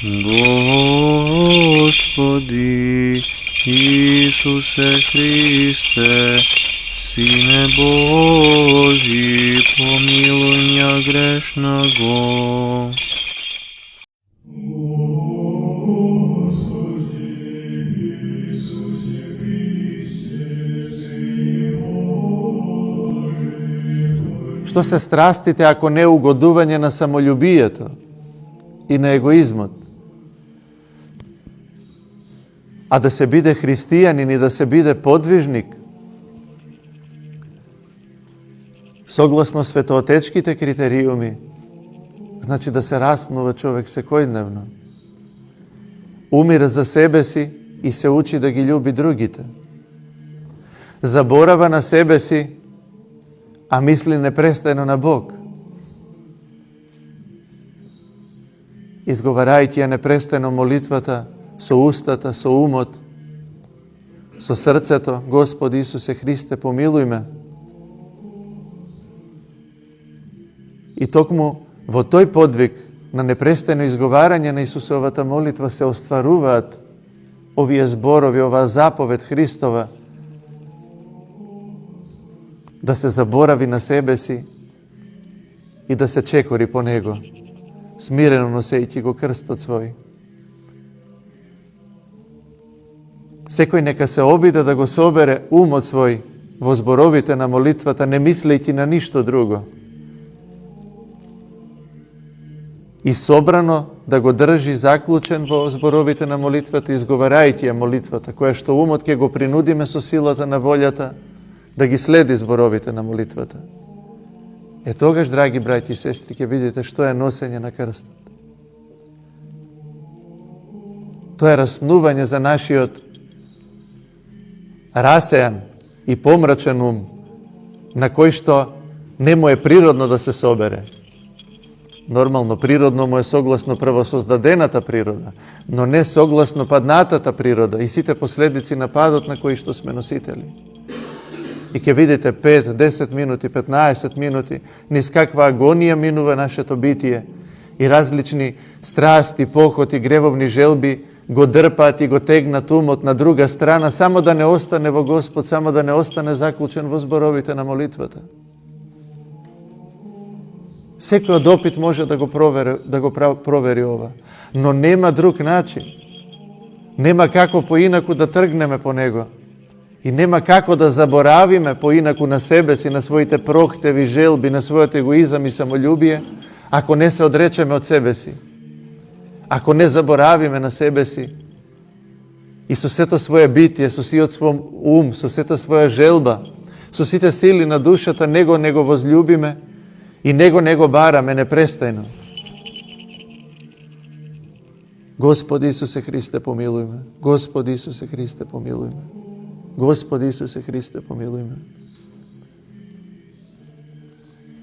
Gospodi Isuse Hriste, Sine Božji, pomiluj mňa grešného. Što se strastite ako ne ugoduvanje na samoljubijето i na egoizmot? A da se bide hristijanin i da se bide podvižnik, soglasno svetootečkite kriterijumi, znači da se raspnuva čovjek svakodnevno. Umire za sebe si i se uči da gi ljubi drugite. Zaborava na sebe si, a misli neprestajno na Bog. Izgovarajte neprestajno molitvata, so ustata, so umot, so srceto, Gospod Isuse Hriste, pomiluj me. I tokmu vo toj podvig na neprestajno izgovaranje na Isusovata molitva se ostvaruvat ovije zborovi, ova zapoved Hristova, da se zaboravi na sebe si i da se čekori po Nego, smireno noseći go krst od svoj. Sekoj neka se obida da go sobere od svoj, vo zborovite na molitvata, ne misleći na ništo drugo. I sobrano da go drži zaključen vo zborovite na molitvata, izgovarajte molitvata, koja što umotke go prinudime so silata na voljata, da gi sledi zborovite na molitvata. Togaž, dragi braći i sestrike, vidite što je nosenje na krstu. To je raspnuvanje za naši od rasejan i pomračen na koji što ne mu je prirodno da se sobere. Normalno, prirodno mu je soglasno prvo sozdadena ta priroda, no ne soglasno padnata ta priroda i site posledici napadot na koji što sme nositelji. I ke vidite 5, 10 minuti, 15 minuti, niz kakva agonija minuva naše to bitije i različni strasti, pohoti, grevovni želbi go drpati, go tegnat umot na druga strana, samo da ne ostane vo Gospod, samo da ne ostane zaključen vo zborovite na molitvata. Sveko od opit može da go proveri ova, no nema drug način. Nema kako po inaku da trgneme po Nego. I nema kako da zaboravime po inaku na sebe si, na svojite prohtevi, želbi, na svoj egoizam i samoljubije, ako ne se odrećeme od sebe si. Ako ne zaboravime na sebe si. I so sve to svoje bitije, so si od svom so sve to svoja želba, so si te sili na dušata, nego vozljubime i nego barame neprestajno. Gospod Isuse Hriste, pomiluj me. Gospod Isuse Hriste, pomiluj me. Gospod Isuse Hriste, pomiluj me.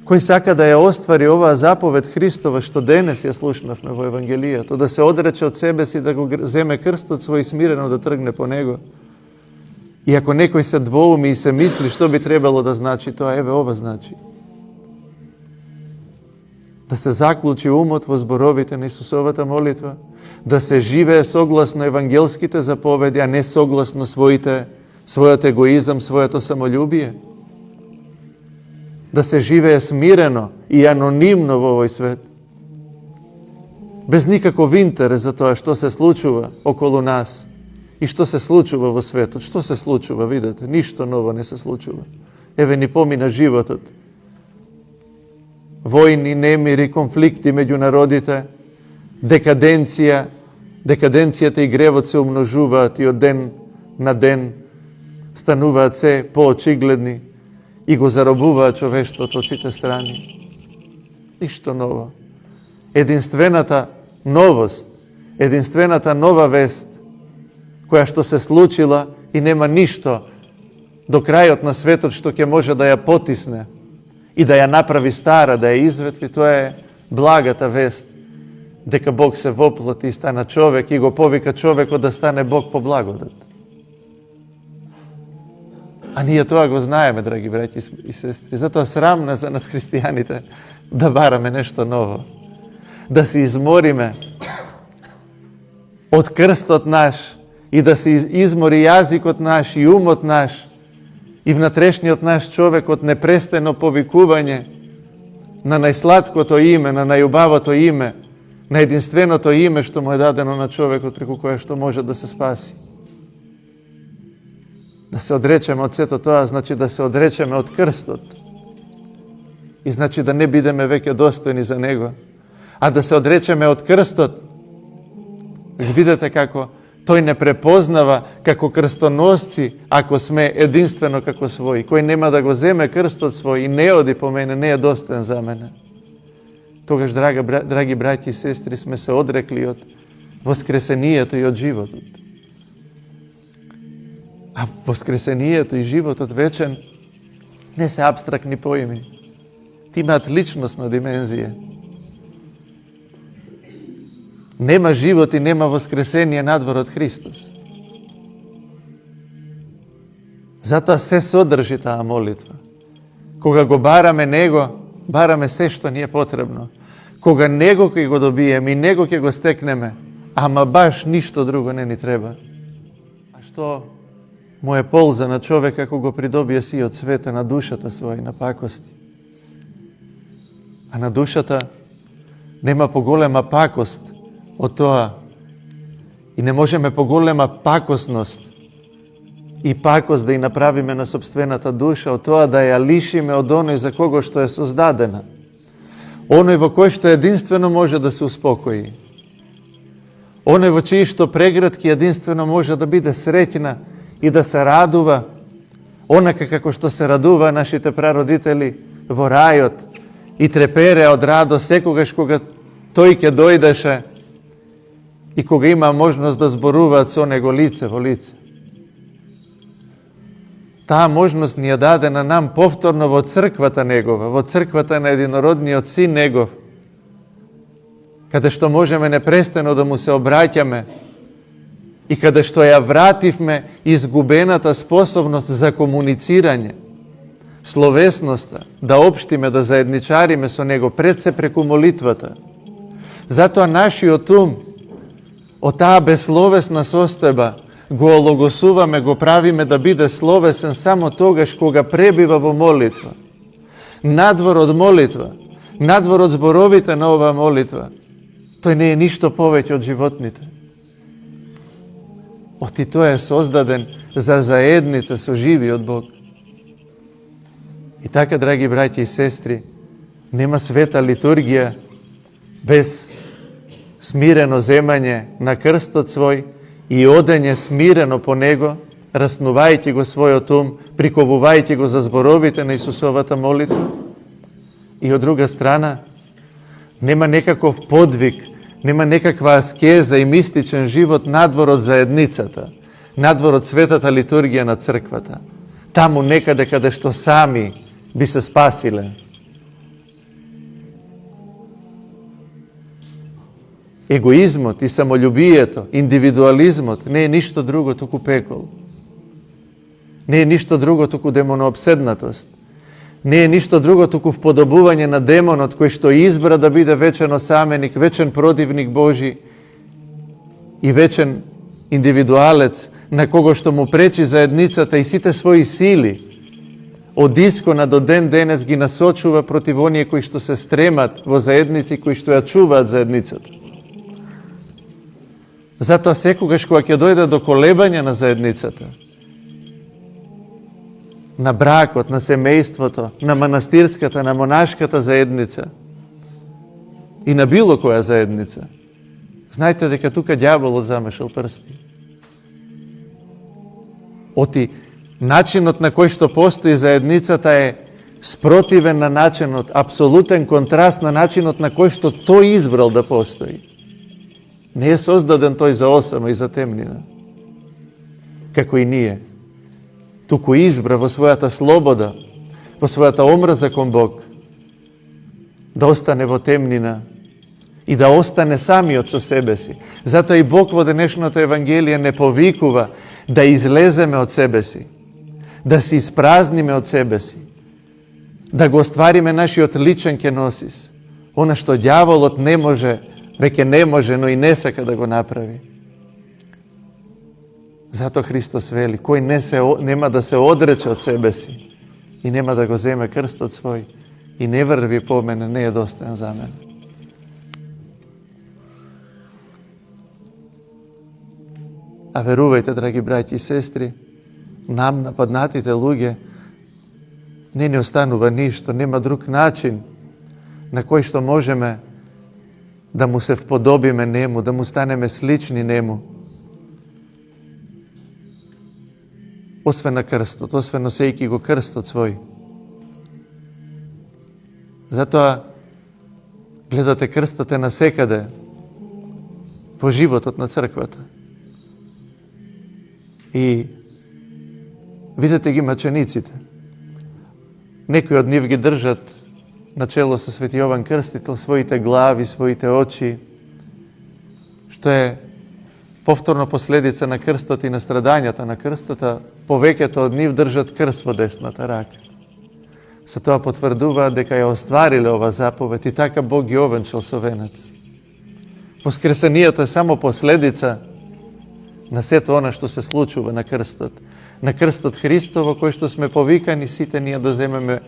Koji saka da je ostvari ova zapoved Hristova što danes je slušnavme u Evangelija, to da se odreće od sebe si, da go zeme krst od svoj smireno da trgne po Nego. I ako nekoj se dvoumi i se misli što bi trebalo da znači to, a evo ova znači. Da se zaključi umot vo zborovite na Isusovata molitva, da se žive soglasno evangelskite zapovedi, a ne soglasno svojot egoizam, svoje samoljubije. Da se žive smireno i anonimno u ovoj svet. Bez nikakvog interesa za to što se slučuva okolo nas i što se slučuva u svetu. Što se slučuva, vidite, ništa novo ne se slučuva. Evo ni pomina život od vojni, nemiri, konflikti među narodite, dekadencija te i grevot se umnožuvati od den na den, stanuvat se po očigledni i go zarobuva čoveštvo to cite strani. Ništa novo. Jedinstvenata novost, jedinstvenata nova vest, koja što se slučila i nema ništo do krajot na svetu što ke može da ja potisne i da ja napravi stara, da je izvetvi, to je blaga ta vest, deka Bog se voploti i stane čovek i go povika čoveku da stane Bog po blagodat. A nije to, ako znajeme, dragi braći i sestri. Zato je sramno za nas hristijanite da barame nešto novo. Da se izmorime od krstot naš i da se izmori jazikot naš i umot naš i vnatrešnjot naš čovek od neprestano povikuvanje na najslatko to ime, na najubavo to ime, na jedinstveno to ime što mu je dadeno na čoveku preko koje što može da se spasi. Da se odrećemo od sveto toa, znači da se odrećemo od krstot. I znači da ne bideme veke dostojni za Него. A da se odrećeme od krstot, vidite kako той ne prepoznava kako krstonosci, ako sme, jedinstveno kako svoji, koji nema da go zeme krstot svoj i ne odi po mene, ne je dostojan za mene. Тогаш, драги браќи и сестри, сме се одрекли од воскресението и од животот. А воскресението и животот вечен не се абстрактни поими. Ти имаат личностна димензија. Нема живот и нема воскресение надвор од Христос. Затоа се содржи таа молитва. Кога го бараме Него, бараме се што ни е потребно. Кога Него ќе го добиеме и Него ќе го стекнеме, ама баш ништо друго не ни треба. А што му е полза на човек ако го придобие си од света на душата своја, на пакости? А на душата нема поголема пакост од тоа и не можеме поголема пакосност и пакост да ја направиме на собствената душа од тоа да ја лишиме од оној за кого што е создадена. Оној во кој што единствено може да се успокои. Оној во чии што прегратки единствено може да биде среќна и да се радува, онака како што се радува нашите прародители во рајот и трепере од радост секогаш кога тој ќе дојдеше и кога има можност да зборуваат со Него лице во лице. Таа можност ни ја даде на нам повторно во црквата Негова, во црквата на единородниот Син Негов, каде што можеме непрестано да му се обраќаме и каде што ја вративме изгубената способност за комуницирање, словесноста, да обштиме, да заедничариме со Него, пред се преку молитвата. Затоа нашиот ум, од таа безсловесна состојба, го ологосуваме, го правиме да биде словесен само тогаш кога пребива во молитва. Надвор од молитва, надвор од зборовите на оваа молитва, тој не е ништо повеќе од животните. Оти тој е создаден за заедница со живиот Бог. И така, драги браќи и сестри, нема света литургија без смирено земање на крстот свој и одење смирено по Него, раснувајќи го својот ум, приковувајќи го за зборовите на Исусовата молитва. И од друга страна, нема некаков подвиг, нема некаква аскеза и мистичен живот надвор од заедницата, надвор од светата литургија на црквата. Таму некаде каде што сами би се спасиле. Егоизмот и самолюбието, индивидуализмот не е ништо друго туку пекол. Не е ништо друго туку демонообседнатост. Не е ништо друго туку вподобување на демонот кој што избра да биде вечен осаменик, вечен противник Божи и вечен индивидуалец на кого што му пречи заедницата и сите своји сили од искона до ден денес ги насочува против оние кои што се стремат во заедници, кои што ја чуваат заедницата. Затоа секогаш кога ќе дојде до колебање на заедницата, на бракот, на семејството, на манастирската, на монашката заедница и на било која заедница, знајте дека тука ѓаволот замешал прсти. Оти начинот на кој што постои заедницата е спротивен на начинот, апсолутен контраст на начинот на кој што тој избрал да постои. Не е создаден тој за осама и за темнина, како и ние. Туку избра во својата слобода, во својата омраза кон Бог, да остане во темнина и да остане самиот со себе си. Затоа и Бог во денешното Евангелие не повикува да излеземе од себе си, да се испразниме од себе си, да го оствариме нашиот личен кеносис, она што ѓаволот не може, веќе не може, но и не сака да го направи. Zato Hristos veli, koji nema da se odreče od sebe si i nema da go zeme krst od svoj i ne vrvi po mene, ne je dostojan za mene. A verujte, dragi braći i sestri, nam napadnatite luge ne ostanuva ništa, nema drug način na koji što možeme da mu se vpodobime njemu, da mu staneme slični njemu. Osve na krstot, osve nosejki go krstot svoj. Zato gledate krstote nasekade po životot na crkvata. I vidite gi mačenicite. Neki od njih gi držat na čelo sa Sveti Jovan Krstitelj, svojite glavi, svojite oči, što je povtorno posljedica na krstot i na stradanjata na krstota, poveketa od njih držat krst vo desnata raka. Sa to potvrduva deka je ostvarile ova zapoved i taka Bog je ovenčal sovenac. Voskresenijето je samo posljedica na sve to ono što se slučuva na krstot. Na krstot Hristovo, koji što sme povikani site nije da zememe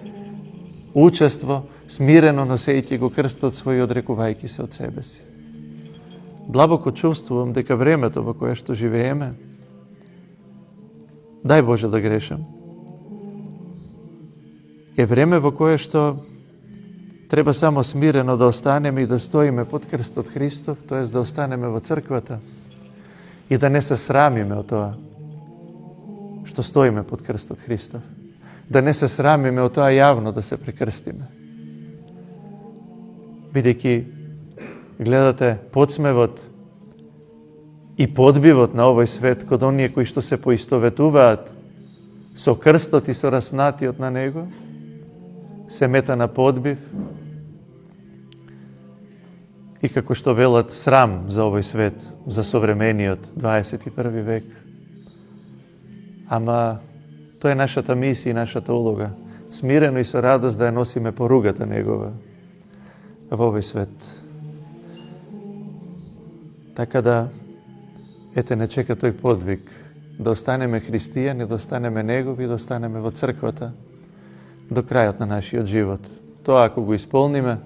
učestvo, smireno nosejti go krstot svoj i odrekuvajki se od sebe si. Dlaboko čuvstvujem deka vremето во koje što živeme, daj Bože da grešam, je vreme vo koje što treba samo smireno da ostaneme i da stojime pod krstot Hristov, to jest da ostaneme vo crkvata i da ne se sramime od toga što stojime pod krstot Hristov. Da ne se sramime od toga javno da se prekrstime. Vidjeki gledate podsmevot i podbivot na ovoj svet kod onije koji što se poistovetuvat so krstot i so rasmnatiot na nego, se meta na podbiv i kako što velat sram za ovoj svet, za sovremeniot 21. vek. Ama to je naša ta misija i naša ta uloga. Smireno i sa radost da je nosime porugata njegova v ovoj svet. Tako da, ete ne čeka toj podvig, da ostaneme hristijani, da ostaneme njegovi, da ostaneme vo crkvata do kraja na naši od život. To ako go ispolnime,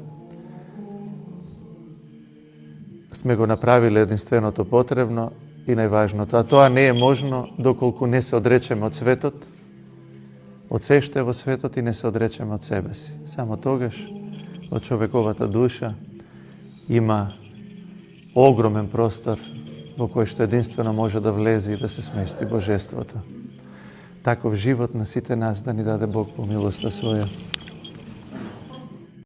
sme go napravili jedinstveno to potrebno i najvažno to. A to ne je možno dokoliko ne se odrečemo od svetot, od sve što je vo svetot i ne se odrečemo od sebe si. Samo togaš, od čovekovata duša ima ogromen prostor vo koji što jedinstveno može da vlezi i da se smesti božestvo to. Takov život nasite nas da ni dade Bog po milosti svoje.